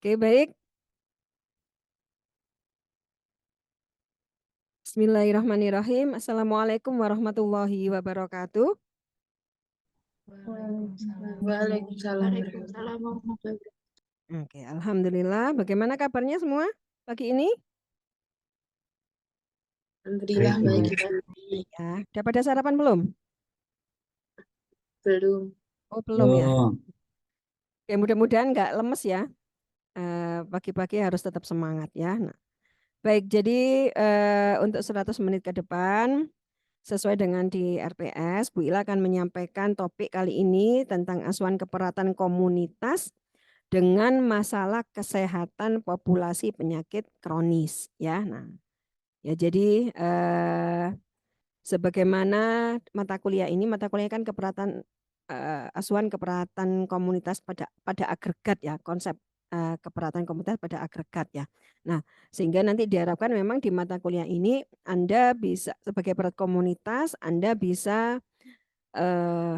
Oke, baik. Bismillahirrahmanirrahim. Assalamualaikum warahmatullahi wabarakatuh. Waalaikumsalam warahmatullahi wabarakatuh. Oke, alhamdulillah. Bagaimana kabarnya semua pagi ini? Alhamdulillah baik. Ya, udah pada sarapan belum? Belum. Oh, belum ya. Oke, mudah-mudahan nggak lemes ya. Pagi-pagi harus tetap semangat ya. Nah, baik, jadi untuk 100 menit ke depan, sesuai dengan di RPS, Bu Ila akan menyampaikan topik kali ini tentang asuhan keperawatan komunitas dengan masalah kesehatan populasi penyakit kronis ya. Nah, ya jadi sebagaimana mata kuliah kan keperawatan asuhan keperawatan komunitas pada agregat ya, konsep keperawatan komunitas pada agregat ya. Nah, sehingga nanti diharapkan memang di mata kuliah ini Anda bisa sebagai perawat komunitas Anda bisa eh,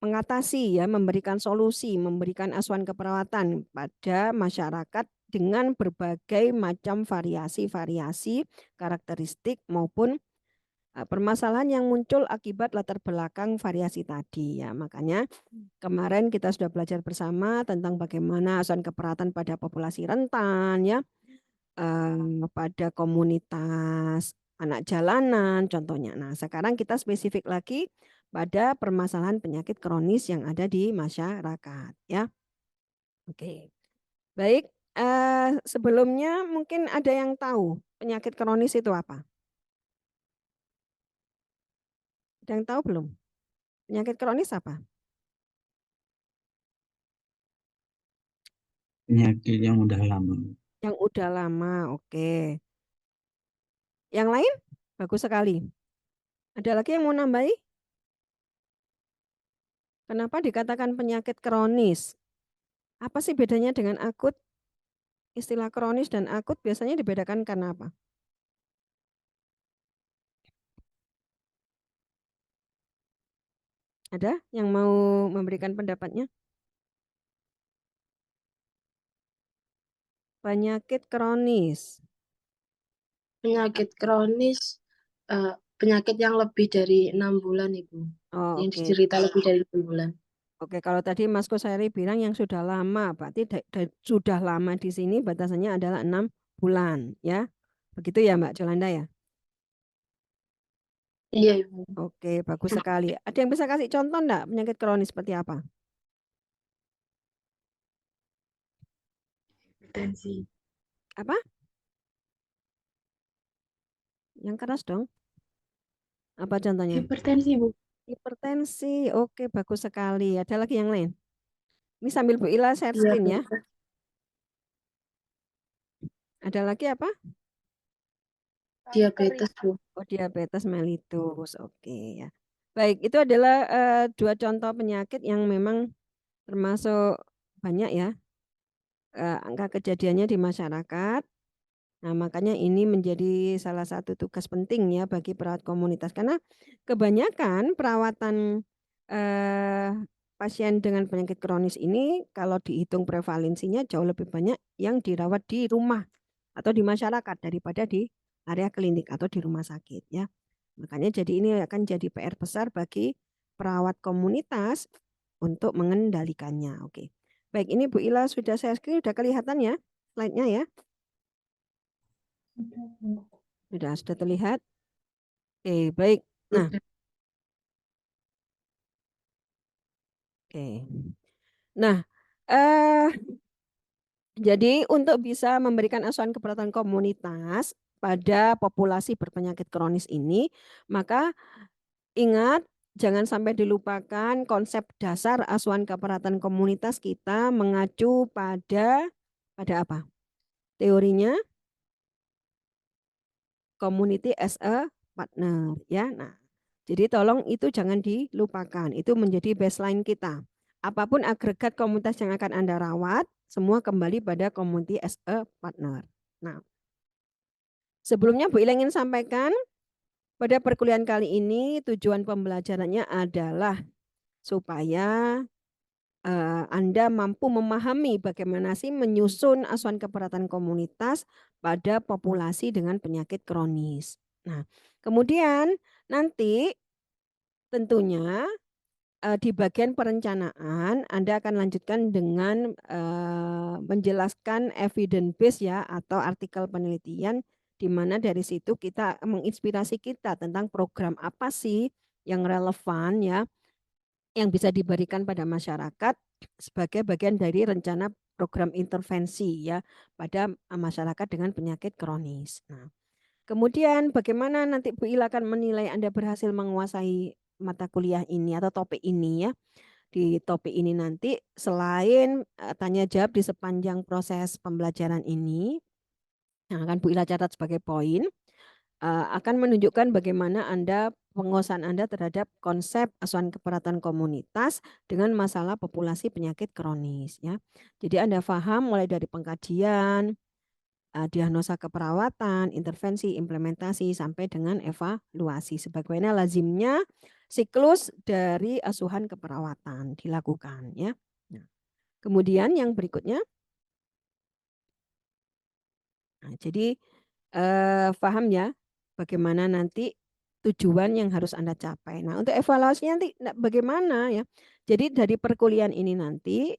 mengatasi ya, memberikan solusi, memberikan asuhan keperawatan pada masyarakat dengan berbagai macam variasi-variasi karakteristik maupun permasalahan yang muncul akibat latar belakang variasi tadi ya. Makanya kemarin kita sudah belajar bersama tentang bagaimana asuhan keperawatan pada populasi rentan ya, pada komunitas anak jalanan contohnya. Nah, sekarang kita spesifik lagi pada permasalahan penyakit kronis yang ada di masyarakat ya. Oke. Baik, sebelumnya mungkin ada yang tahu penyakit kronis itu apa? Ada yang tahu belum? Penyakit kronis apa? Penyakit yang udah lama. Yang udah lama, oke. Yang lain? Bagus sekali. Ada lagi yang mau nambahi? Kenapa dikatakan penyakit kronis? Apa sih bedanya dengan akut? Istilah kronis dan akut biasanya dibedakan karena apa? Ada yang mau memberikan pendapatnya? Penyakit kronis. Penyakit kronis, penyakit yang lebih dari 6 bulan, Ibu. Oh, Yang oke. diderita lebih dari 6 bulan. Oke, kalau tadi Mas Kusari bilang yang sudah lama, berarti sudah lama di sini batasannya adalah 6 bulan, ya. Begitu ya, Mbak Jolanda ya? Iya, Ibu. Oke, bagus sekali. Ada yang bisa kasih contoh enggak penyakit kronis seperti apa? Hipertensi. Apa? Yang keras dong. Apa contohnya? Hipertensi, Bu. Hipertensi. Oke, bagus sekali. Ada lagi yang lain? Ini sambil Bu Ila share screen ya. Diabetes. Ada lagi apa? Diabetes, Bu. Oh, diabetes mellitus. Oke ya. Baik, itu adalah dua contoh penyakit yang memang termasuk banyak ya angka kejadiannya di masyarakat. Nah, makanya ini menjadi salah satu tugas penting ya bagi perawat komunitas karena kebanyakan perawatan eh, pasien dengan penyakit kronis ini kalau dihitung prevalensinya jauh lebih banyak yang dirawat di rumah atau di masyarakat daripada di area klinik atau di rumah sakit ya. Makanya jadi ini akan jadi PR besar bagi perawat komunitas untuk mengendalikannya. Oke. Baik, ini Bu Ila sudah share screen, sudah kelihatan ya slide-nya ya. Sudah terlihat. Oke, baik. Nah, oke. Nah, jadi untuk bisa memberikan asuhan keperawatan komunitas pada populasi berpenyakit kronis ini, maka ingat jangan sampai dilupakan konsep dasar asuhan keperawatan komunitas kita mengacu pada apa? Teorinya community as a partner ya. Nah, jadi tolong itu jangan dilupakan. Itu menjadi baseline kita. Apapun agregat komunitas yang akan Anda rawat, semua kembali pada community as a partner. Nah, sebelumnya Bu Ila ingin sampaikan pada perkuliahan kali ini tujuan pembelajarannya adalah supaya Anda mampu memahami bagaimana sih menyusun asuhan keperawatan komunitas pada populasi dengan penyakit kronis. Nah, kemudian nanti tentunya di bagian perencanaan Anda akan lanjutkan dengan menjelaskan evidence base ya atau artikel penelitian di mana dari situ kita menginspirasi kita tentang program apa sih yang relevan ya yang bisa diberikan pada masyarakat sebagai bagian dari rencana program intervensi ya pada masyarakat dengan penyakit kronis. Nah, kemudian bagaimana nanti Bu Ila akan menilai Anda berhasil menguasai mata kuliah ini atau topik ini ya. Di topik ini nanti selain tanya jawab di sepanjang proses pembelajaran ini yang akan Bu Ila catat sebagai poin, akan menunjukkan bagaimana penguasaan Anda terhadap konsep asuhan keperawatan komunitas dengan masalah populasi penyakit kronis ya. Jadi Anda paham mulai dari pengkajian, diagnosa keperawatan, intervensi, implementasi sampai dengan evaluasi sebagaimana lazimnya siklus dari asuhan keperawatan dilakukan ya. Nah, kemudian yang berikutnya, nah, jadi paham ya bagaimana nanti tujuan yang harus Anda capai. Nah, untuk evaluasinya nanti bagaimana ya. Jadi dari perkuliahan ini nanti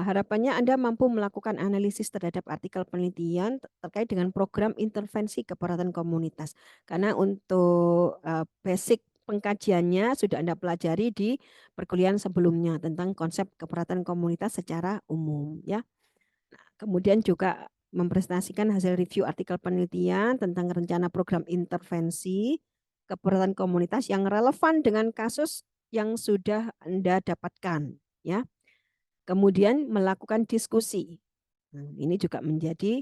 harapannya Anda mampu melakukan analisis terhadap artikel penelitian terkait dengan program intervensi keperawatan komunitas. Karena untuk basic pengkajiannya sudah Anda pelajari di perkuliahan sebelumnya tentang konsep keperawatan komunitas secara umum ya. Nah, kemudian juga mempresentasikan hasil review artikel penelitian tentang rencana program intervensi keperawatan komunitas yang relevan dengan kasus yang sudah Anda dapatkan ya. Kemudian melakukan diskusi. Nah, ini juga menjadi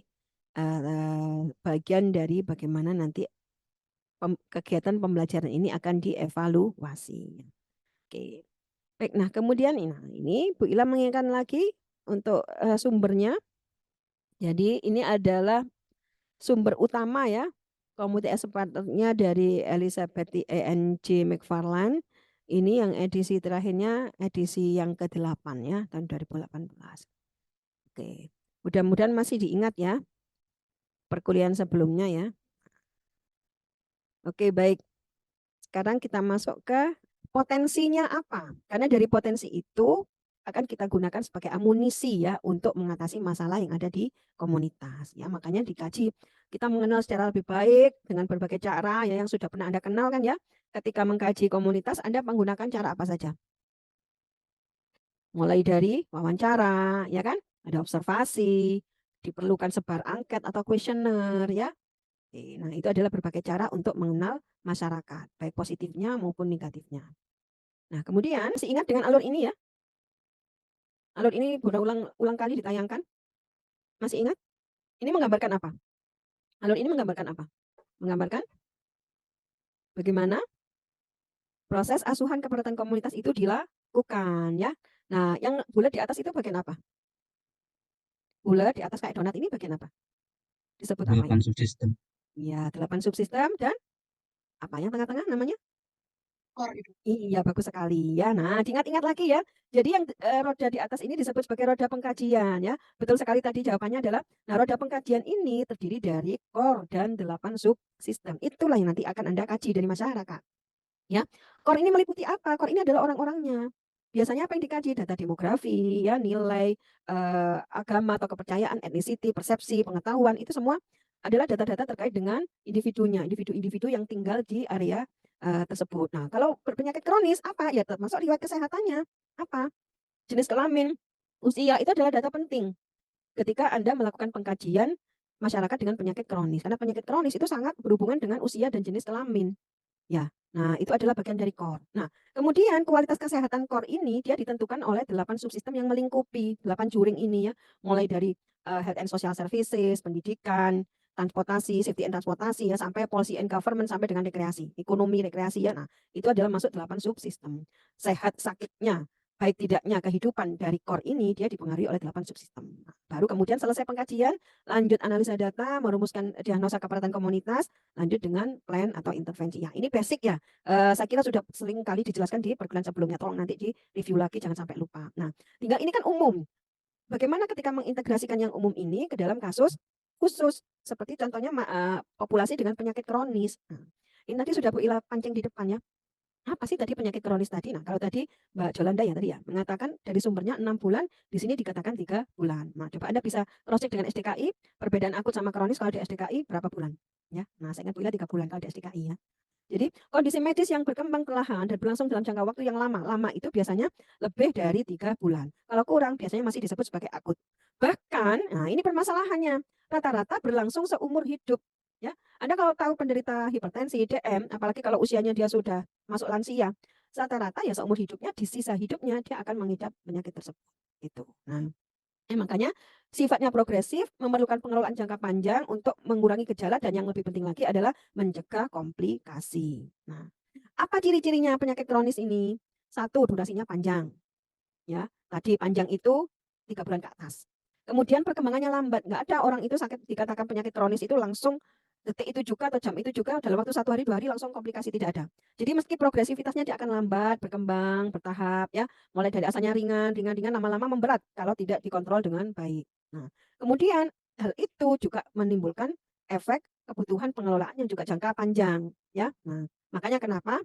bagian dari bagaimana nanti kegiatan pembelajaran ini akan dievaluasi. Oke. Baik, nah kemudian ini Bu Ila mengingatkan lagi untuk sumbernya. Jadi ini adalah sumber utama ya. Community expertnya dari Elizabeth E.N.J. McFarland. Ini yang edisi terakhirnya edisi yang ke-8 ya tahun 2018. Oke. Mudah-mudahan masih diingat ya perkuliahan sebelumnya ya. Oke, baik. Sekarang kita masuk ke potensinya apa? Karena dari potensi itu akan kita gunakan sebagai amunisi ya untuk mengatasi masalah yang ada di komunitas ya. Makanya dikaji kita mengenal secara lebih baik dengan berbagai cara ya yang sudah pernah Anda kenal kan ya. Ketika mengkaji komunitas Anda menggunakan cara apa saja? Mulai dari wawancara ya kan? Ada observasi, diperlukan sebar angket atau kuesioner ya. Nah, itu adalah berbagai cara untuk mengenal masyarakat, baik positifnya maupun negatifnya. Nah, kemudian masih ingat dengan alur ini ya? Alur ini berulang kali ditayangkan. Masih ingat? Ini menggambarkan apa? Alur ini menggambarkan apa? Menggambarkan bagaimana proses asuhan keperawatan komunitas itu dilakukan ya. Nah, yang bulat di atas itu bagian apa? Bulat di atas kayak donat ini bagian apa? Disebut apa 8 ini? subsistem. Ya, 8 subsistem dan apa yang tengah-tengah namanya? Iya, bagus sekali ya. Nah, diingat-ingat lagi ya. Jadi yang roda di atas ini disebut sebagai roda pengkajian ya. Betul sekali tadi jawabannya adalah, nah roda pengkajian ini terdiri dari core dan 8 subsistem. Itulah yang nanti akan Anda kaji dari masyarakat. Ya, core ini meliputi apa? Core ini adalah orang-orangnya. Biasanya apa yang dikaji? Data demografi, ya, nilai agama atau kepercayaan, etnisiti, persepsi, pengetahuan, itu semua adalah data-data terkait dengan individunya, individu-individu yang tinggal di area tersebut. Nah, kalau berpenyakit kronis apa? Ya termasuk riwayat kesehatannya. Apa? Jenis kelamin, usia itu adalah data penting ketika Anda melakukan pengkajian masyarakat dengan penyakit kronis. Karena penyakit kronis itu sangat berhubungan dengan usia dan jenis kelamin. Ya, nah itu adalah bagian dari core. Nah, kemudian kualitas kesehatan core ini dia ditentukan oleh 8 subsistem yang melingkupi 8 juring ini ya, mulai dari health and social services, pendidikan, transportasi, safety and transportasi ya, sampai policy and government sampai dengan rekreasi, ekonomi rekreasi ya. Nah, itu adalah masuk 8 subsistem. Sehat sakitnya, baik tidaknya kehidupan dari core ini dia dipengaruhi oleh 8 subsistem. Nah, baru kemudian selesai pengkajian, lanjut analisa data, merumuskan diagnosa keperawatan komunitas, lanjut dengan plan atau intervensi. Ya, ini basic ya. Saya kira sudah sering kali dijelaskan di perkuliahan sebelumnya. Tolong nanti di review lagi, jangan sampai lupa. Nah, tinggal ini kan umum. Bagaimana ketika mengintegrasikan yang umum ini ke dalam kasus khusus, seperti contohnya populasi dengan penyakit kronis. Nah, ini tadi sudah Bu Ila pancing di depan ya. Apa sih tadi penyakit kronis tadi? Nah, kalau tadi Mbak Jolanda ya tadi ya, mengatakan dari sumbernya 6 bulan, di sini dikatakan 3 bulan. Nah, coba Anda bisa cross check dengan SDKI, perbedaan akut sama kronis kalau di SDKI berapa bulan? Ya. Nah, saya ingat Bu Ila 3 bulan kalau di SDKI ya. Jadi kondisi medis yang berkembang perlahan dan berlangsung dalam jangka waktu yang lama. Lama itu biasanya lebih dari 3 bulan. Kalau kurang biasanya masih disebut sebagai akut. Bahkan, nah ini permasalahannya, rata-rata berlangsung seumur hidup. Ya, Anda kalau tahu penderita hipertensi, DM, apalagi kalau usianya dia sudah masuk lansia, rata-rata ya seumur hidupnya, di sisa hidupnya dia akan mengidap penyakit tersebut. Gitu. Nah, makanya sifatnya progresif, memerlukan pengelolaan jangka panjang untuk mengurangi gejala dan yang lebih penting lagi adalah mencegah komplikasi. Nah, apa ciri-cirinya penyakit kronis ini? Satu, durasinya panjang. Ya, tadi panjang itu 3 bulan ke atas. Kemudian perkembangannya lambat. Nggak ada orang itu sakit dikatakan penyakit kronis itu langsung detik itu juga atau jam itu juga dalam waktu 1 hari 2 hari langsung komplikasi, tidak ada. Jadi meski progresivitasnya dia akan lambat, berkembang, bertahap ya, mulai dari asalnya ringan, ringan, lama-lama memberat kalau tidak dikontrol dengan baik. Nah, kemudian hal itu juga menimbulkan efek kebutuhan pengelolaan yang juga jangka panjang ya. Nah, makanya kenapa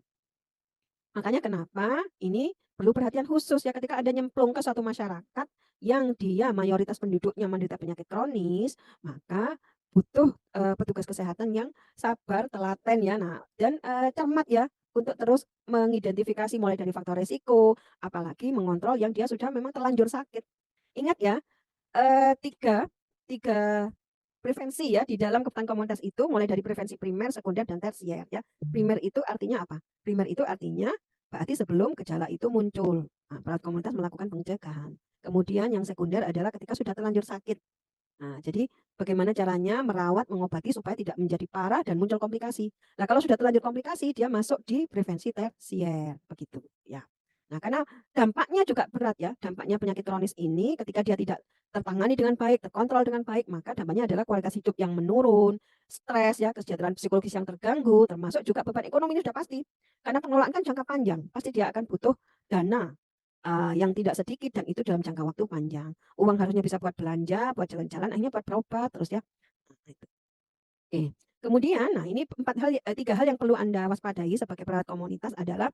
ini perlu perhatian khusus ya ketika ada nyemplung ke suatu masyarakat yang dia mayoritas penduduknya menderita penyakit kronis, maka butuh petugas kesehatan yang sabar, telaten ya. Nah, dan cermat ya untuk terus mengidentifikasi mulai dari faktor resiko, apalagi mengontrol yang dia sudah memang terlanjur sakit. Ingat ya, tiga tiga prevensi ya di dalam keperawatan komunitas itu mulai dari prevensi primer, sekunder, dan tersier ya. Primer itu artinya apa? Primer itu artinya berarti sebelum gejala itu muncul. Nah, perawat komunitas melakukan pencegahan. Kemudian yang sekunder adalah ketika sudah terlanjur sakit. Nah, jadi bagaimana caranya merawat, mengobati supaya tidak menjadi parah dan muncul komplikasi. Nah, kalau sudah terlanjur komplikasi, dia masuk di prevensi tersier, begitu ya. Nah, karena dampaknya juga berat ya, dampaknya penyakit kronis ini ketika dia tidak tertangani dengan baik, terkontrol dengan baik, maka dampaknya adalah kualitas hidup yang menurun, stres ya, kesejahteraan psikologis yang terganggu, termasuk juga beban ekonomi ini sudah pasti. Karena pengelolaan kan jangka panjang, pasti dia akan butuh dana yang tidak sedikit dan itu dalam jangka waktu panjang. Uang harusnya bisa buat belanja, buat jalan-jalan, akhirnya buat berobat terus ya. Nah, itu. Oke. Kemudian, nah ini 3 hal yang perlu Anda waspadai sebagai perawat komunitas adalah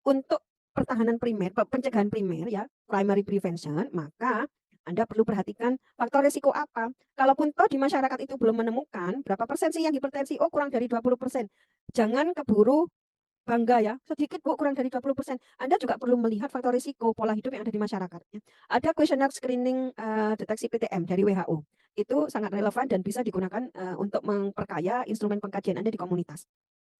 untuk pertahanan primer, pencegahan primer ya, primary prevention, maka Anda perlu perhatikan faktor risiko apa. Kalaupun toh di masyarakat itu belum menemukan berapa persen sih yang hipertensi, oh kurang dari 20%. Jangan keburu bangga ya, sedikit Bu, kurang dari 20%. Anda juga perlu melihat faktor risiko pola hidup yang ada di masyarakat ya. Ada kuesioner screening deteksi PTM dari WHO. Itu sangat relevan dan bisa digunakan untuk memperkaya instrumen pengkajian Anda di komunitas.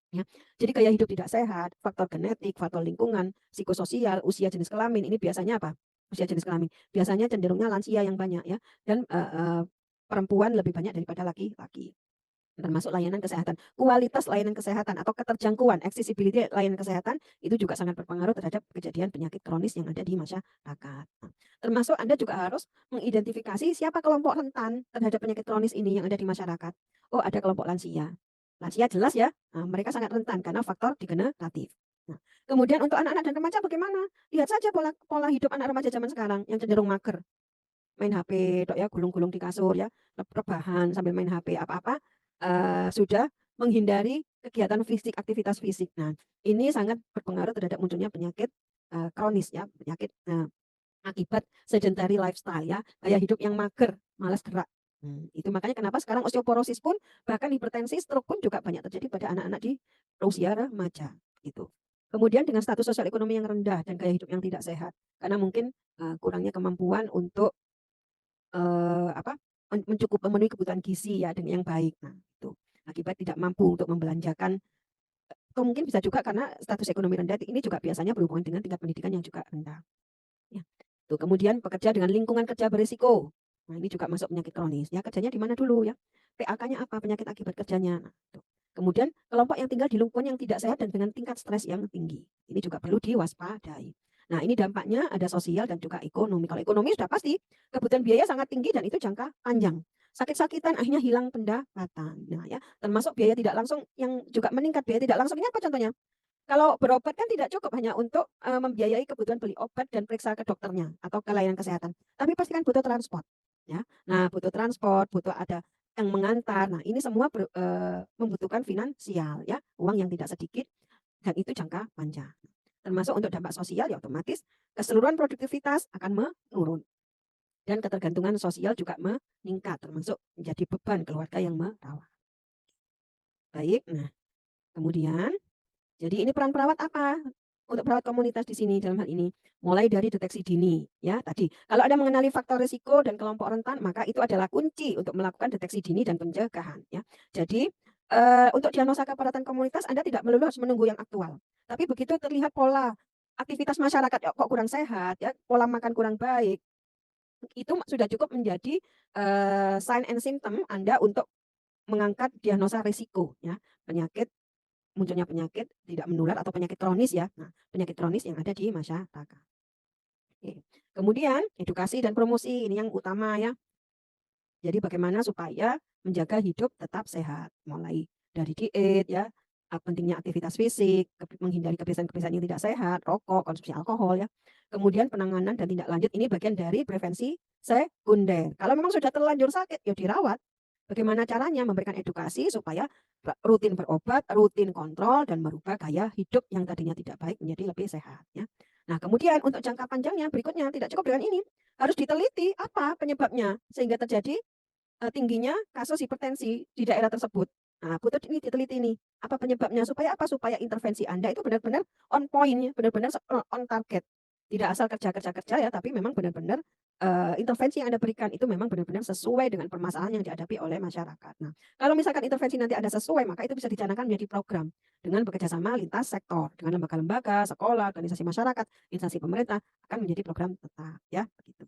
Ya. Jadi gaya hidup tidak sehat, faktor genetik, faktor lingkungan, psikososial, usia, jenis kelamin, ini biasanya apa? Usia, jenis kelamin. Biasanya cenderungnya lansia yang banyak ya, dan perempuan lebih banyak daripada laki-laki. Termasuk layanan kesehatan. Kualitas layanan kesehatan atau keterjangkauan, accessibility layanan kesehatan itu juga sangat berpengaruh terhadap kejadian penyakit kronis yang ada di masyarakat. Nah, termasuk Anda juga harus mengidentifikasi siapa kelompok rentan terhadap penyakit kronis ini yang ada di masyarakat. Oh, ada kelompok lansia. Lansia jelas ya, nah, mereka sangat rentan karena faktor degeneratif. Nah, kemudian untuk anak-anak dan remaja bagaimana? Lihat saja pola hidup anak remaja zaman sekarang yang cenderung mager. Main HP tok ya, gulung-gulung di kasur ya, rebahan sambil main HP, apa-apa sudah menghindari kegiatan fisik, aktivitas fisik. Nah, ini sangat berpengaruh terhadap munculnya penyakit kronis ya, penyakit akibat sedentary lifestyle ya, gaya hidup yang mager, malas gerak. Itu makanya kenapa sekarang osteoporosis pun, bahkan hipertensi, stroke pun juga banyak terjadi pada anak-anak di usia remaja gitu. Kemudian dengan status sosial ekonomi yang rendah dan gaya hidup yang tidak sehat, karena mungkin kurangnya kemampuan untuk apa, memenuhi kebutuhan gizi ya dengan yang baik. Nah, itu akibat tidak mampu untuk membelanjakan atau mungkin bisa juga karena status ekonomi rendah ini juga biasanya berhubungan dengan tingkat pendidikan yang juga rendah. Ya. Tuh, kemudian pekerja dengan lingkungan kerja berisiko. Nah, ini juga masuk penyakit kronis. Ya, kerjanya di mana dulu ya? PAK-nya apa? Penyakit akibat kerjanya. Nah, tuh. Kemudian kelompok yang tinggal di lingkungan yang tidak sehat dan dengan tingkat stres yang tinggi. Ini juga perlu diwaspadai. Nah, ini dampaknya ada sosial dan juga ekonomi. Kalau ekonomi sudah pasti kebutuhan biaya sangat tinggi dan itu jangka panjang. Sakit-sakitan akhirnya hilang pendapatan. Nah, ya, termasuk biaya tidak langsung yang juga meningkat. Biaya tidak langsung ini apa contohnya? Kalau berobat kan tidak cukup hanya untuk membiayai kebutuhan beli obat dan periksa ke dokternya atau ke layanan kesehatan. Tapi pasti kan butuh transport, ya. Nah, butuh transport, butuh ada yang mengantar. Nah, ini semua membutuhkan finansial, ya, uang yang tidak sedikit dan itu jangka panjang. Termasuk untuk dampak sosial ya otomatis keseluruhan produktivitas akan menurun dan ketergantungan sosial juga meningkat, termasuk menjadi beban keluarga yang merawat. Baik, nah kemudian jadi ini peran perawat apa? Untuk perawat komunitas di sini dalam hal ini, mulai dari deteksi dini ya tadi. Kalau Anda mengenali faktor risiko dan kelompok rentan, maka itu adalah kunci untuk melakukan deteksi dini dan pencegahan ya. Jadi untuk diagnosa keparatan komunitas Anda tidak melulu harus menunggu yang aktual. Tapi begitu terlihat pola aktivitas masyarakat ya, kok kurang sehat ya, pola makan kurang baik, itu sudah cukup menjadi sign and symptom Anda untuk mengangkat diagnosa risiko ya, munculnya penyakit tidak menular atau penyakit kronis ya. Nah, penyakit kronis yang ada di masyarakat. Oke. Kemudian edukasi dan promosi ini yang utama ya. Jadi bagaimana supaya menjaga hidup tetap sehat, mulai dari diet ya, pentingnya aktivitas fisik, menghindari kebiasaan-kebiasaan yang tidak sehat, rokok, konsumsi alkohol ya. Kemudian penanganan dan tindak lanjut ini bagian dari prevensi sekunder. Kalau memang sudah terlanjur sakit, ya dirawat. Bagaimana caranya? Memberikan edukasi supaya rutin berobat, rutin kontrol, dan merubah gaya hidup yang tadinya tidak baik menjadi lebih sehat. Ya. Nah, kemudian untuk jangka panjangnya berikutnya tidak cukup dengan ini, harus diteliti apa penyebabnya sehingga terjadi tingginya kasus hipertensi di daerah tersebut. Nah, butuh ini diteliti nih, apa penyebabnya supaya apa? Supaya intervensi Anda itu benar-benar on point ya, benar-benar on target. Tidak asal kerja ya, tapi memang benar-benar intervensi yang Anda berikan itu memang benar-benar sesuai dengan permasalahan yang dihadapi oleh masyarakat. Nah, kalau misalkan intervensi nanti ada sesuai, maka itu bisa dicanangkan menjadi program dengan bekerjasama lintas sektor dengan lembaga-lembaga, sekolah, organisasi masyarakat, instansi pemerintah akan menjadi program tetap ya, begitu.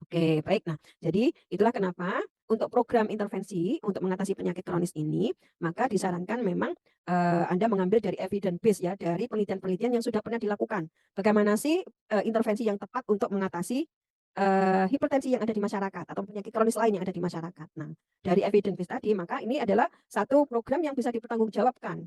Oke, baik. Nah, jadi itulah kenapa untuk program intervensi untuk mengatasi penyakit kronis ini, maka disarankan memang Anda mengambil dari evidence base ya, dari penelitian-penelitian yang sudah pernah dilakukan. Bagaimana sih intervensi yang tepat untuk mengatasi hipertensi yang ada di masyarakat atau penyakit kronis lain yang ada di masyarakat. Nah, dari evidence base tadi, maka ini adalah satu program yang bisa dipertanggungjawabkan.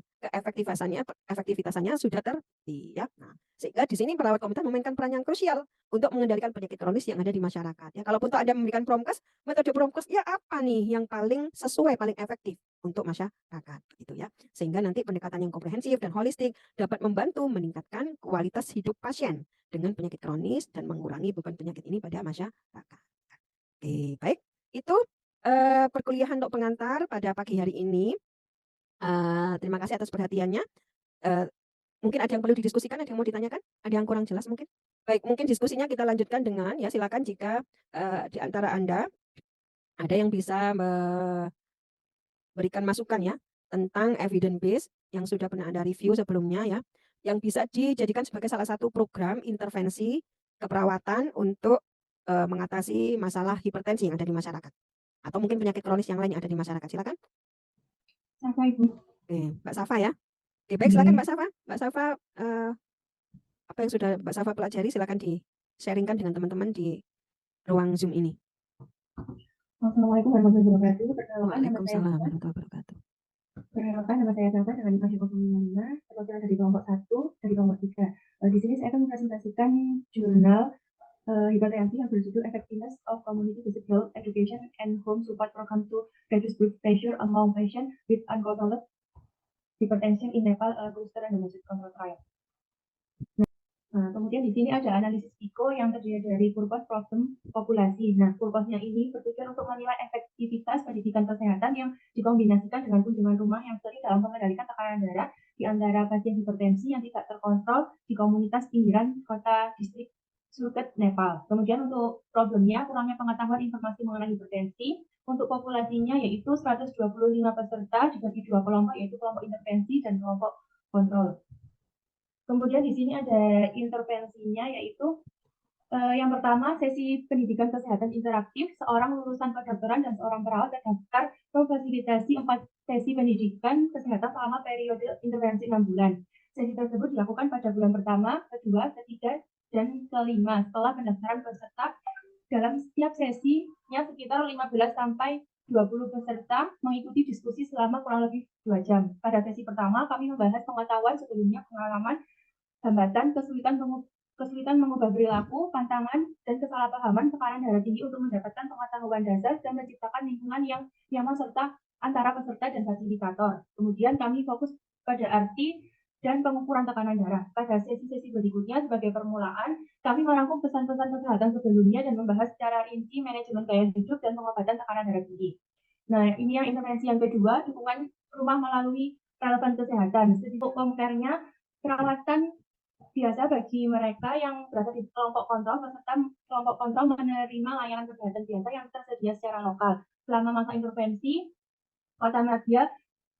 Efektivitasannya sudah terbukti ya. Nah, sehingga di sini perawat komunitas memainkan peran yang krusial untuk mengendalikan penyakit kronis yang ada di masyarakat ya. Kalaupun Anda memberikan promkes, metode promkes ya apa nih yang paling sesuai, paling efektif untuk masyarakat gitu ya. Sehingga nanti pendekatan yang komprehensif dan holistik dapat membantu meningkatkan kualitas hidup pasien dengan penyakit kronis dan mengurangi beban penyakit ini pada masyarakat. Oke, baik. Itu perkuliahan untuk pengantar pada pagi hari ini. Terima kasih atas perhatiannya. Mungkin ada yang perlu didiskusikan, ada yang mau ditanyakan? Ada yang kurang jelas mungkin? Baik, mungkin diskusinya kita lanjutkan dengan ya silakan jika di antara Anda ada yang bisa memberikan masukan ya tentang evidence base yang sudah pernah Anda review sebelumnya ya, yang bisa dijadikan sebagai salah satu program intervensi keperawatan untuk mengatasi masalah hipertensi yang ada di masyarakat. Atau mungkin penyakit kronis yang lain yang ada di masyarakat. Silakan. Safa, Ibu. Oke, Mbak Safa ya. Oke, baik silakan Mbak Safa. Mbak Safa apa yang sudah Mbak Safa pelajari silakan di-sharingkan dengan teman-teman di ruang Zoom ini. Assalamualaikum warahmatullahi wabarakatuh. Waalaikumsalam warahmatullahi wabarakatuh. Perkenalkan, nama saya Safa dengan IPA 05, perwakilan dari kelompok 1, dari kelompok 3. Di sini saya akan mempresentasikan jurnal hipertensi yang berjudul Effectiveness of Community-Based Health Education and Home Support Program to Reduce Blood Pressure Among Patients with Uncontrolled Hypertension in Nepal, Cluster Randomized Control Trial. Nah, kemudian di sini ada analisis PICO yang terdiri dari purpose, problem, populasi. Nah, purpose-nya ini bertujuan untuk menilai efektivitas pendidikan kesehatan yang dikombinasikan dengan kunjungan rumah yang sering dalam mengendalikan tekanan darah di antara pasien hipertensi yang tidak terkontrol di komunitas pinggiran kota distrik Suket, Nepal. Kemudian untuk problemnya, kurangnya pengetahuan informasi mengenai hipertensi. Untuk populasinya yaitu 125 peserta dibagi dua kelompok, yaitu kelompok intervensi dan kelompok kontrol. Kemudian di sini ada intervensinya, yaitu yang pertama sesi pendidikan kesehatan interaktif, seorang lulusan kedokteran dan seorang perawat terdaftar memfasilitasi 4 sesi pendidikan kesehatan selama periode intervensi 6 bulan. Sesi tersebut dilakukan pada bulan pertama, kedua, ketiga, Dan kelima, setelah pendaftaran peserta, dalam setiap sesinya sekitar 15 sampai 20 peserta mengikuti diskusi selama kurang lebih 2 jam. Pada sesi pertama, kami membahas pengetahuan sebelumnya, pengalaman, hambatan, kesulitan mengubah perilaku, pantangan, dan kesalahpahaman tekanan darah tinggi untuk mendapatkan pengetahuan dasar dan menciptakan lingkungan yang nyaman serta antara peserta dan fasilitator. Kemudian kami fokus pada arti dan pengukuran tekanan darah. Pada sesi-sesi berikutnya sebagai permulaan, kami merangkum pesan-pesan kesehatan sebelumnya dan membahas secara rinci manajemen gaya hidup dan pengobatan tekanan darah tinggi. Nah, ini yang intervensi yang kedua, dukungan rumah melalui relevan kesehatan. Untuk compare-nya, perawatan biasa bagi mereka yang berada di kelompok kontrol, peserta kelompok kontrol menerima layanan kesehatan biasa yang tersedia secara lokal. Selama masa intervensi, Kota Madya,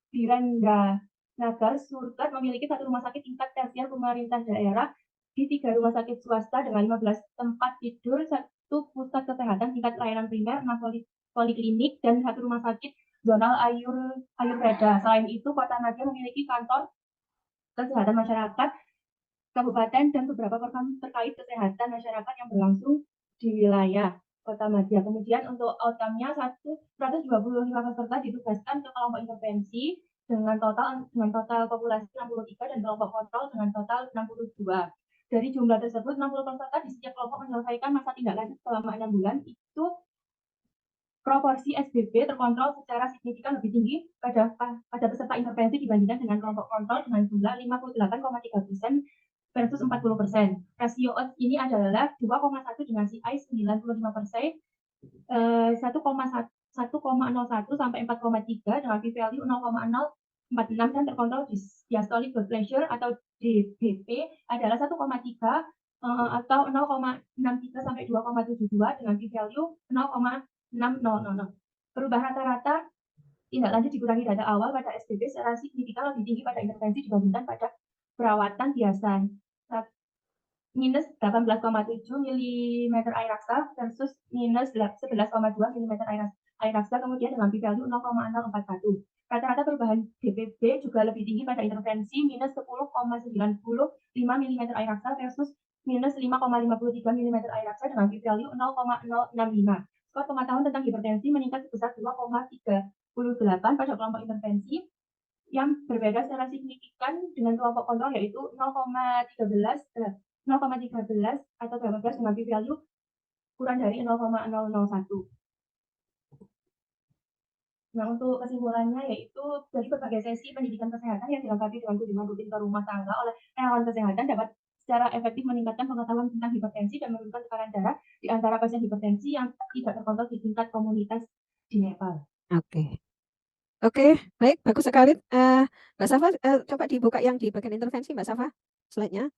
Birendra Nagar, Surtet memiliki 1 rumah sakit tingkat tersier pemerintah daerah di 3 rumah sakit swasta dengan 15 tempat tidur, 1 pusat kesehatan tingkat layanan primer, 6 poliklinik, dan 1 rumah sakit zonal Ayurveda. Selain itu, Kota Madya memiliki kantor kesehatan masyarakat kabupaten dan beberapa program terkait kesehatan masyarakat yang berlangsung di wilayah Kota Madya. Kemudian untuk outcome-nya 125 peserta ditugaskan ke kelompok intervensi dengan total populasi 63 dan kelompok kontrol dengan total 62. Dari jumlah tersebut, 60 peserta di setiap kelompok menyelesaikan masa tindak lanjut selama 6 bulan. Itu proporsi SBB terkontrol secara signifikan lebih tinggi pada peserta intervensi dibandingkan dengan kelompok kontrol dengan jumlah 58,3% versus 40%. Rasio odds ini adalah 2,1 dengan CI 95%, 1,01 sampai 4,3 dengan p-value 0,046 dan terkontrol diastolic blood pressure atau DBP adalah 1,3 atau 0,63 sampai 2,72 dengan p-value 0,6000. Perubahan rata-rata tindak lanjut dikurangi data awal pada SBB secara signifikan lebih tinggi pada intervensi dibandingkan pada perawatan biasa. Minus 18,7 mm air raksa versus minus 11,2 mm air raksa, kemudian dengan p-value 0,041. Rata-rata perubahan DPB juga lebih tinggi pada intervensi minus 10,95 mm air raksa versus minus 5,53 mm air raksa dengan p-value 0,065. Skor pengetahuan tentang hipertensi meningkat sebesar 2,38 pada kelompok intervensi yang berbeda secara signifikan dengan kelompok kontrol, yaitu 0,13 atau 12 dengan p-value kurang dari 0,001. Nah, untuk kesimpulannya yaitu dari berbagai sesi pendidikan kesehatan yang dilengkapi dengan kunjungan rutin ke rumah tangga oleh relawan kesehatan dapat secara efektif meningkatkan pengetahuan tentang hipertensi dan menurunkan tekanan darah di antara pasien hipertensi yang tidak terkontrol di tingkat komunitas di Nepal. Oke, baik, bagus sekali. Mbak Safa, coba dibuka yang di bagian intervensi, Mbak Safa, slide-nya.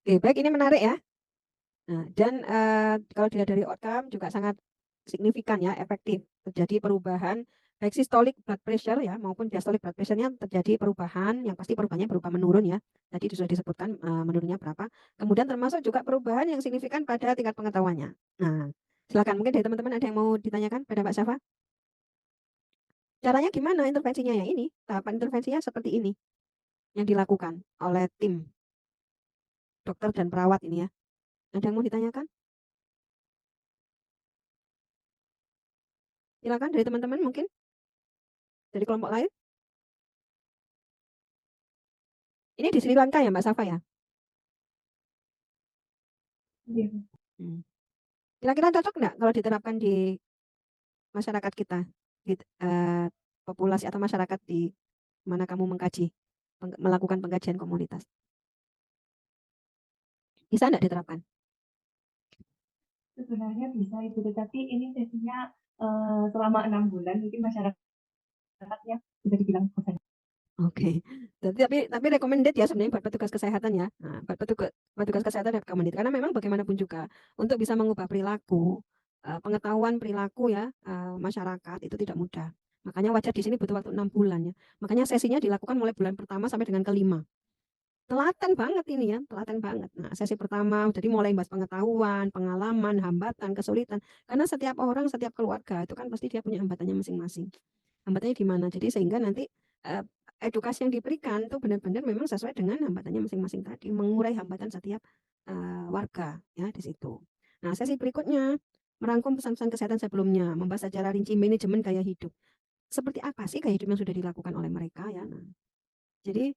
Oke, baik, ini menarik ya. Nah, dan kalau dilihat dari outcome juga sangat signifikan ya, efektif. Terjadi perubahan baik systolic blood pressure ya maupun diastolic blood pressure-nya terjadi perubahan, yang pasti perubahannya berupa menurun ya. Tadi sudah disebutkan menurunnya berapa. Kemudian termasuk juga perubahan yang signifikan pada tingkat pengetahuannya. Nah, silakan mungkin dari teman-teman ada yang mau ditanyakan pada Mbak Safa. Caranya gimana intervensinya ya ini? Tahapan intervensinya seperti ini yang dilakukan oleh tim dokter dan perawat ini ya. Ada yang mau ditanyakan? Silakan dari teman-teman mungkin. Dari kelompok lain. Ini di Sri Lanka ya Mbak Safa ya? Iya. Kira-kira cocok nggak kalau diterapkan di masyarakat kita? Di populasi atau masyarakat di mana kamu mengkaji, melakukan pengkajian komunitas? Bisa nggak diterapkan? Sebenarnya bisa Ibu, tetapi ini sesinya selama 6 bulan, mungkin masyarakatnya bisa dibilang bosan. Oke, tapi recommended ya sebenarnya buat petugas kesehatan ya. Nah, buat petugas kesehatan recommended karena memang bagaimanapun juga untuk bisa mengubah perilaku, pengetahuan perilaku ya masyarakat itu tidak mudah. Makanya wajar di sini butuh waktu 6 bulan ya. Makanya sesinya dilakukan mulai bulan pertama sampai dengan kelima. Telaten banget ini ya, telaten banget. Nah, sesi pertama jadi mulai bahas pengetahuan, pengalaman, hambatan, kesulitan. Karena setiap orang, setiap keluarga itu kan pasti dia punya hambatannya masing-masing. Hambatannya di mana? Jadi sehingga nanti edukasi yang diberikan itu benar-benar memang sesuai dengan hambatannya masing-masing tadi, mengurai hambatan setiap warga ya di situ. Nah, sesi berikutnya merangkum pesan-pesan kesehatan sebelumnya, membahas secara rinci manajemen gaya hidup. Seperti apa sih gaya hidup yang sudah dilakukan oleh mereka ya. Nah, jadi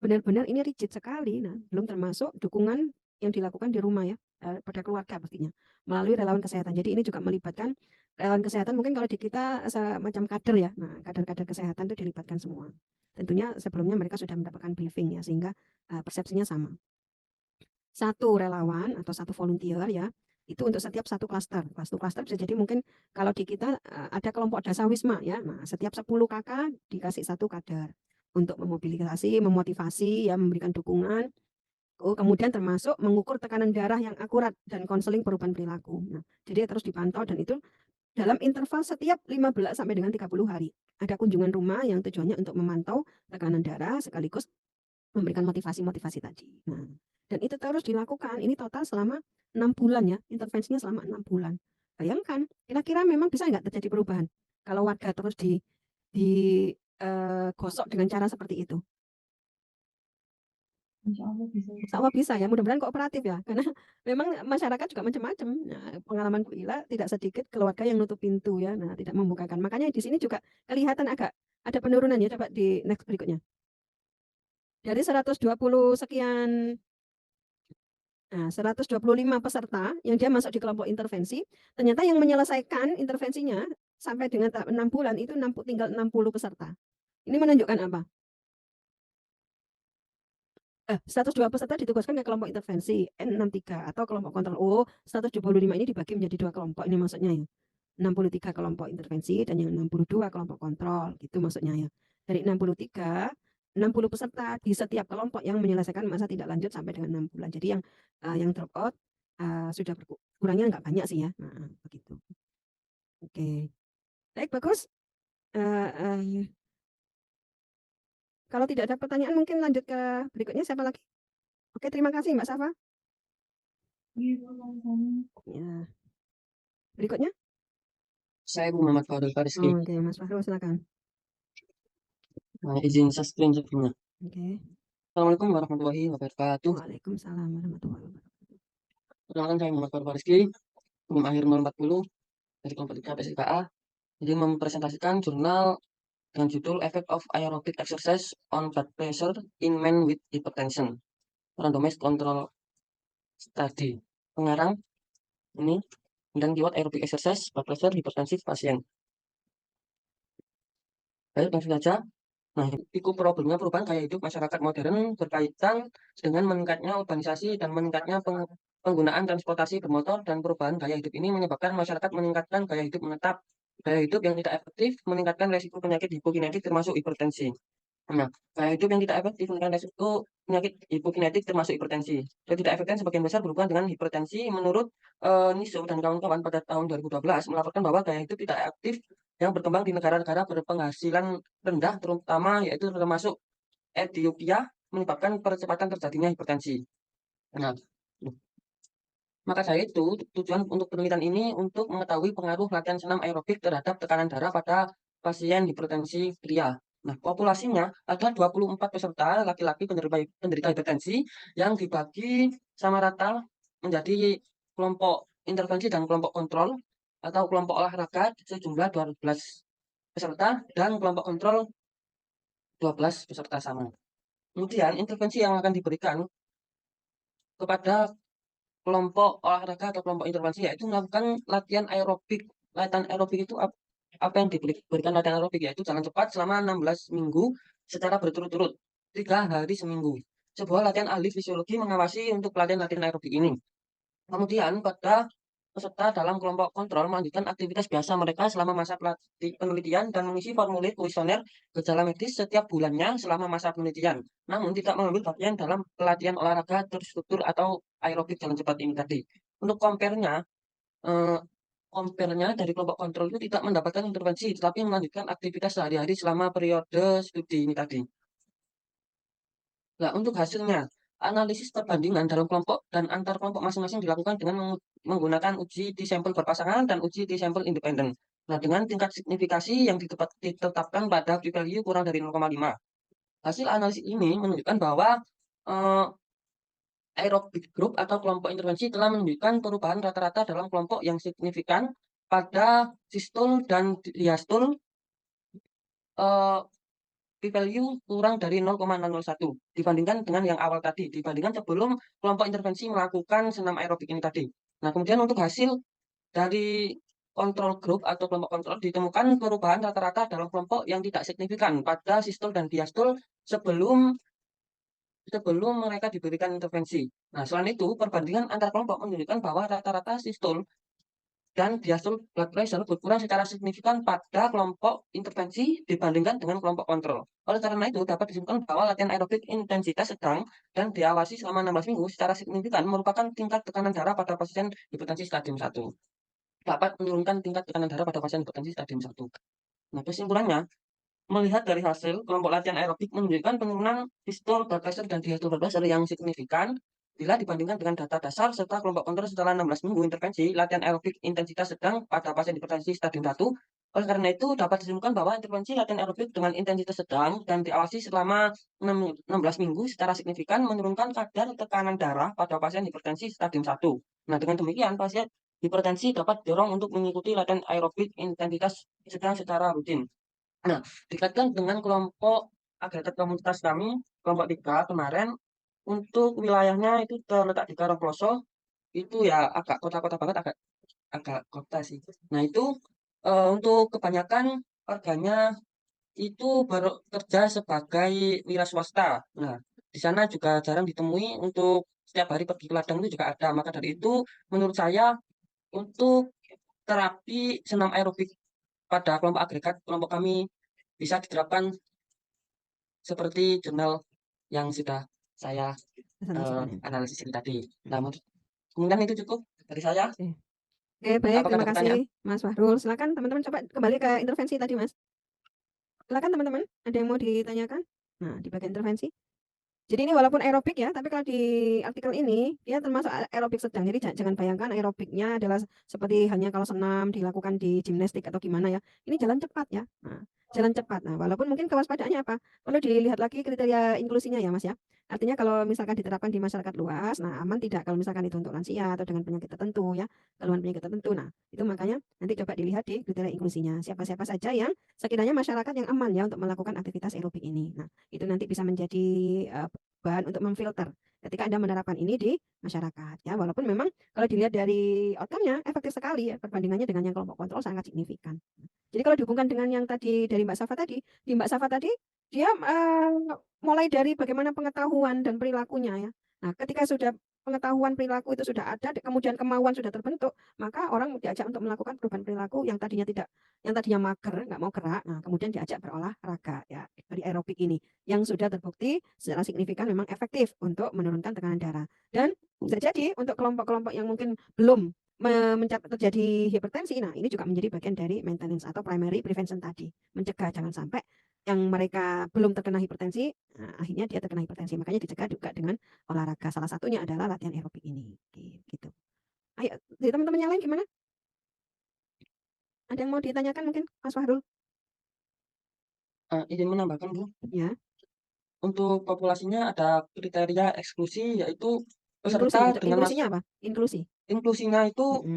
benar-benar ini rigid sekali. Nah, belum termasuk dukungan yang dilakukan di rumah ya, pada keluarga pastinya melalui relawan kesehatan. Jadi ini juga melibatkan relawan kesehatan, mungkin kalau di kita semacam kader ya. Nah, kader-kader kesehatan itu dilibatkan semua. Tentunya sebelumnya mereka sudah mendapatkan briefing ya, sehingga persepsinya sama. Satu relawan atau satu volunteer ya, itu untuk setiap satu klaster. Satu klaster bisa jadi mungkin kalau di kita ada kelompok dasawisma ya. Nah, setiap 10 kakak dikasih satu kader untuk memobilisasi, memotivasi ya, memberikan dukungan. Kemudian termasuk mengukur tekanan darah yang akurat dan konseling perubahan perilaku. Nah, jadi terus dipantau dan itu dalam interval setiap 15 sampai dengan 30 hari. Ada kunjungan rumah yang tujuannya untuk memantau tekanan darah sekaligus memberikan motivasi-motivasi tadi. Nah, dan itu terus dilakukan. Ini total selama 6 bulan ya, intervensinya selama 6 bulan. Bayangkan, kira-kira memang bisa nggak terjadi perubahan kalau warga terus gosok dengan cara seperti itu? Insya Allah bisa. Insya Allah bisa ya, mudah-mudahan kooperatif ya, karena memang masyarakat juga macam-macam. Nah, pengalaman Bu Ila tidak sedikit keluarga yang nutup pintu ya, nah tidak membukakan. Makanya di sini juga kelihatan agak ada penurunan ya, coba di next berikutnya. Dari 120 sekian, nah 125 peserta yang dia masuk di kelompok intervensi, ternyata yang menyelesaikan intervensinya sampai dengan tahap 6 bulan itu tinggal 60 peserta. Ini menunjukkan apa? 102 peserta ditugaskan ke kelompok intervensi N63 atau kelompok kontrol. Oh, 175 ini dibagi menjadi 2 kelompok. Ini maksudnya ya. 63 kelompok intervensi dan yang 62 kelompok kontrol. Gitu maksudnya ya. Dari 63, 60 peserta di setiap kelompok yang menyelesaikan masa tidak lanjut sampai dengan 6 bulan. Jadi yang drop out sudah kurangnya nggak banyak sih ya. Nah, begitu. Oke. Baik, bagus. Kalau tidak ada pertanyaan mungkin lanjut ke berikutnya, siapa lagi? Oke, terima kasih Mbak Safa. Iya, Bu, sama-sama. Ya. Berikutnya? Saya Muhammad Fadil Fariski. Oke, Mas Fahrul silakan. Nah, izin saya screen sebelumnya. Oke. Assalamualaikum warahmatullahi wabarakatuh. Waalaikumsalam warahmatullahi wabarakatuh. Perkenalkan saya Muhammad Fadil Fariski, umum akhir nomor 40 dari kelompok 3 PSIKA. Jadi mempresentasikan jurnal dengan judul Effect of Aerobic Exercise on Blood Pressure in Men with Hypertension, Randomized Control Study. Pengarang ini dan keyword aerobic exercise, blood pressure, hipertensif pasien. Baik, langsung saja. Nah, itu problemnya perubahan gaya hidup masyarakat modern berkaitan dengan meningkatnya urbanisasi dan meningkatnya penggunaan transportasi bermotor, dan perubahan gaya hidup ini menyebabkan masyarakat meningkatkan gaya hidup menetap, gaya hidup yang tidak efektif, meningkatkan resiko penyakit hipokinetik termasuk hipertensi. Nah, gaya hidup yang tidak efektif meningkatkan resiko penyakit hipokinetik termasuk hipertensi. Dan tidak efektif sebagian besar berhubungan dengan hipertensi. Menurut Niso dan kawan-kawan pada tahun 2012 melaporkan bahwa gaya hidup tidak aktif yang berkembang di negara-negara berpenghasilan rendah, terutama yaitu termasuk Ethiopia, menyebabkan percepatan terjadinya hipertensi. Nah, maka dari itu tujuan untuk penelitian ini untuk mengetahui pengaruh latihan senam aerobik terhadap tekanan darah pada pasien hipertensi pria. Nah, populasinya ada 24 peserta laki-laki penderita hipertensi yang dibagi sama rata menjadi kelompok intervensi dan kelompok kontrol, atau kelompok olahraga sejumlah 12 peserta dan kelompok kontrol 12 peserta sama. Kemudian intervensi yang akan diberikan kepada kelompok olahraga atau kelompok intervensi yaitu melakukan latihan aerobik. Latihan aerobik itu apa yang diberikan latihan aerobik, yaitu jalan cepat selama 16 minggu secara berturut-turut, 3 hari seminggu. Sebuah latihan ahli fisiologi mengawasi untuk latihan aerobik ini. Kemudian pada peserta dalam kelompok kontrol melanjutkan aktivitas biasa mereka selama masa penelitian dan mengisi formulir kuesioner gejala medis setiap bulannya selama masa penelitian, namun tidak mengambil bagian dalam pelatihan olahraga terstruktur atau aerobik jalan cepat ini tadi. Untuk compare-nya dari kelompok kontrol itu tidak mendapatkan intervensi, tetapi melanjutkan aktivitas sehari-hari selama periode studi ini tadi. Nah, untuk hasilnya, analisis perbandingan dalam kelompok dan antar kelompok masing-masing dilakukan dengan menggunakan uji di sampel berpasangan dan uji di sampel independen. Nah, dengan tingkat signifikasi yang ditetapkan pada p-value kurang dari 0,5. Hasil analisis ini menunjukkan bahwa aerobik group atau kelompok intervensi telah menunjukkan perubahan rata-rata dalam kelompok yang signifikan pada sistole dan diastole p-value kurang dari 0,001 dibandingkan dengan yang awal tadi, dibandingkan sebelum kelompok intervensi melakukan senam aerobik ini tadi. Nah, kemudian untuk hasil dari kontrol grup atau kelompok kontrol ditemukan perubahan rata-rata dalam kelompok yang tidak signifikan pada sistole dan diastole sebelum mereka diberikan intervensi. Nah, selain itu, perbandingan antar kelompok menunjukkan bahwa rata-rata sistole dan diastole blood pressure berkurang secara signifikan pada kelompok intervensi dibandingkan dengan kelompok kontrol. Oleh karena itu, dapat disimpulkan bahwa latihan aerobik intensitas sedang dan diawasi selama 16 minggu secara signifikan merupakan tingkat tekanan darah pada pasien hipertensi stadium 1. Dapat menurunkan tingkat tekanan darah pada pasien hipertensi stadium 1. Nah, kesimpulannya, melihat dari hasil, kelompok latihan aerobik menunjukkan penurunan sistole blood pressure dan diastole blood pressure yang signifikan bila dibandingkan dengan data dasar serta kelompok kontrol setelah 16 minggu intervensi latihan aerobik intensitas sedang pada pasien hipertensi stadium 1. Oleh karena itu, dapat disimpulkan bahwa intervensi latihan aerobik dengan intensitas sedang dan diawasi selama 16 minggu secara signifikan menurunkan kadar tekanan darah pada pasien hipertensi stadium 1. Nah, dengan demikian, pasien hipertensi dapat didorong untuk mengikuti latihan aerobik intensitas sedang secara rutin. Nah, dikaitkan dengan kelompok agregat komunitas kami, kelompok 3 kemarin, untuk wilayahnya itu terletak di Karangploso, itu ya agak kota-kota banget, agak kota sih. Nah, itu untuk kebanyakan warganya itu bekerja sebagai wira swasta. Nah, di sana juga jarang ditemui untuk setiap hari pergi ke ladang itu juga ada. Maka dari itu, menurut saya untuk terapi senam aerobik pada kelompok agregat kelompok kami bisa diterapkan seperti jurnal yang sudah saya analisis ini tadi. Nah, kemudian itu cukup dari saya. Oke, baik. Apakah Terima ada pertanyaan? kasih, Mas Fahrul. Silakan teman-teman coba kembali ke intervensi tadi, Mas. Silakan teman-teman, ada yang mau ditanyakan? Nah, di bagian intervensi. Jadi ini walaupun aerobik ya, tapi kalau di artikel ini dia termasuk aerobik sedang. Jadi jangan bayangkan aerobiknya adalah seperti hanya kalau senam dilakukan di gimnastik atau gimana ya. Ini jalan cepat ya. Nah, jalan cepat. Nah, walaupun mungkin kewaspadaannya apa? Perlu dilihat lagi kriteria inklusinya ya, Mas ya. Artinya kalau misalkan diterapkan di masyarakat luas, nah aman tidak kalau misalkan itu untuk lansia atau dengan penyakit tertentu ya, keluhan penyakit tertentu. Nah, itu makanya nanti coba dilihat di kriteria inklusinya. Siapa-siapa saja yang sekiranya masyarakat yang aman ya untuk melakukan aktivitas aerobik ini. Nah, itu nanti bisa menjadi bahan untuk memfilter ketika Anda menerapkan ini di masyarakat ya. Walaupun memang kalau dilihat dari outcome-nya efektif sekali ya, perbandingannya dengan yang kelompok kontrol sangat signifikan. Jadi kalau dihubungkan dengan yang tadi dari Mbak Safa tadi, di Mbak Safa tadi dia mulai dari bagaimana pengetahuan dan perilakunya ya. Nah, ketika sudah pengetahuan perilaku itu sudah ada, kemudian kemauan sudah terbentuk, maka orang diajak untuk melakukan perubahan perilaku yang tadinya mager, nggak mau gerak, nah kemudian diajak berolahraga ya dari aerobik ini yang sudah terbukti secara signifikan memang efektif untuk menurunkan tekanan darah. Dan bisa jadi untuk kelompok-kelompok yang mungkin belum mencapai terjadi hipertensi, nah ini juga menjadi bagian dari maintenance atau primary prevention tadi, mencegah jangan sampai yang mereka belum terkena hipertensi, nah, akhirnya dia terkena hipertensi. Makanya dicegah juga dengan olahraga. Salah satunya adalah latihan aerobik ini. Gitu. Ayo, dari teman-teman yang lain gimana? Ada yang mau ditanyakan mungkin, Mas Fahrul? Izin menambahkan, Bu. Ya. Untuk populasinya ada kriteria eksklusi, yaitu Inklusi, peserta dengan inklusinya apa? Inklusi. Inklusinya itu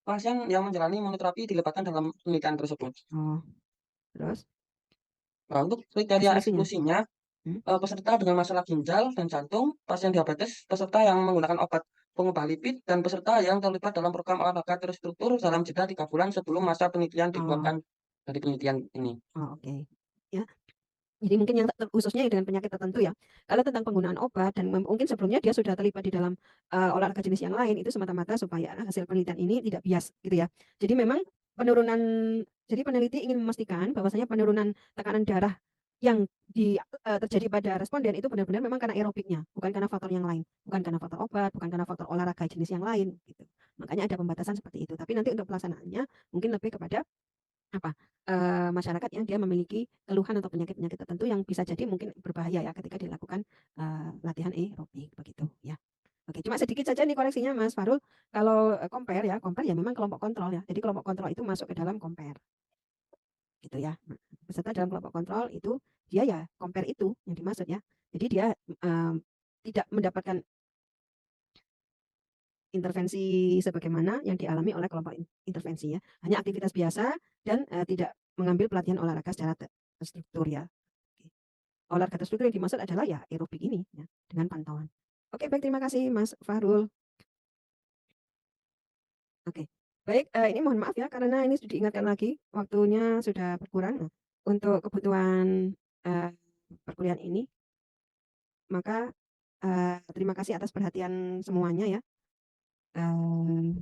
pasien yang menjalani monoterapi dilibatkan dalam penelitian tersebut. Oh, terus? Nah, untuk kriteria eksklusinya, peserta dengan masalah ginjal dan jantung, pasien diabetes, peserta yang menggunakan obat pengubah lipid, dan peserta yang terlibat dalam program olahraga terstruktur dalam jeda 3 bulan sebelum masa penelitian dikeluarkan dari penelitian ini. Oh, oke. Ya. Jadi mungkin yang khususnya dengan penyakit tertentu ya. Kalau tentang penggunaan obat dan mungkin sebelumnya dia sudah terlibat di dalam olahraga jenis yang lain, itu semata-mata supaya hasil penelitian ini tidak bias gitu ya. Jadi memang jadi peneliti ingin memastikan bahwasanya penurunan tekanan darah yang terjadi pada responden itu benar-benar memang karena aerobiknya, bukan karena faktor yang lain, bukan karena faktor obat, bukan karena faktor olahraga jenis yang lain gitu. Makanya ada pembatasan seperti itu. Tapi nanti untuk pelaksanaannya mungkin lebih kepada masyarakat yang dia memiliki keluhan atau penyakit-penyakit tertentu yang bisa jadi mungkin berbahaya ya ketika dilakukan latihan aerobik begitu ya. Oke, cuma sedikit saja nih koreksinya Mas Fahrul. Kalau compare ya memang kelompok kontrol ya. Jadi kelompok kontrol itu masuk ke dalam compare. Gitu ya. Peserta dalam kelompok kontrol itu dia ya compare itu yang dimaksud ya. Jadi dia tidak mendapatkan intervensi sebagaimana yang dialami oleh kelompok intervensi ya. Hanya aktivitas biasa dan tidak mengambil pelatihan olahraga secara terstruktur ya. Oke. Olahraga terstruktur yang dimaksud adalah ya aerobik ini ya, dengan pantauan. Oke, baik, terima kasih Mas Fahrul. Oke, baik, ini mohon maaf ya karena ini sudah diingatkan lagi waktunya sudah berkurang. Nah, untuk kebutuhan perkuliahan ini, maka terima kasih atas perhatian semuanya ya.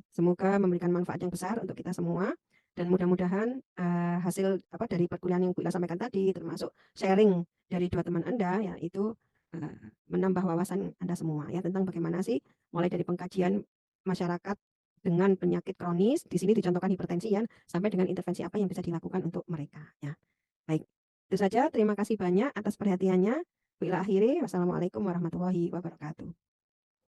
Semoga memberikan manfaat yang besar untuk kita semua dan mudah-mudahan hasil dari perkuliahan yang Bu Ila sampaikan tadi, termasuk sharing dari dua teman Anda ya, itu menambah wawasan Anda semua ya tentang bagaimana sih mulai dari pengkajian masyarakat dengan penyakit kronis, di sini dicontohkan hipertensi ya, sampai dengan intervensi apa yang bisa dilakukan untuk mereka ya. Baik, itu saja. Terima kasih banyak atas perhatiannya. Bu Ila akhiri. Wassalamualaikum warahmatullahi wabarakatuh.